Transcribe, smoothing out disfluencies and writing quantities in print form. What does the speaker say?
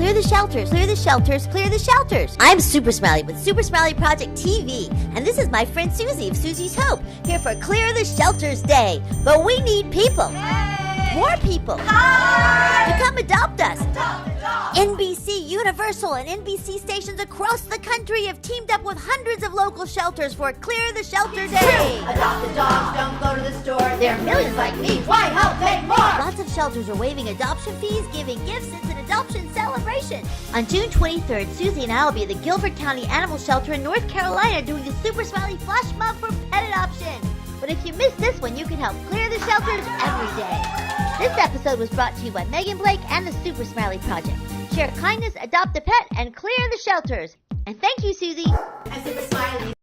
Clear the shelters, clear the shelters, clear the shelters. I'm Super Smiley with Super Smiley Project TV, and this is my friend Susie of Susie's Hope, here for Clear the Shelters Day. But we need people. Yay! More people. Hi! To come adopt us. Adopt. NBC, Universal, and NBC stations across the country have teamed up with hundreds of local shelters for Clear the Shelter Day. Adopt the dogs, don't go to the store. There are millions like me. Why help make more? Lots of shelters are waiving adoption fees, giving gifts. It's an adoption celebration. On June 23rd, Susie and I will be at the Guilford County Animal Shelter in North Carolina doing a Super Smiley flash mob for pet adoption. But if you missed this one, you can help clear the shelters every day. This episode was brought to you by Megan Blake and the Super Smiley Project. Share kindness, adopt a pet, and clear the shelters. And thank you, Susie. I'm Super Smiley.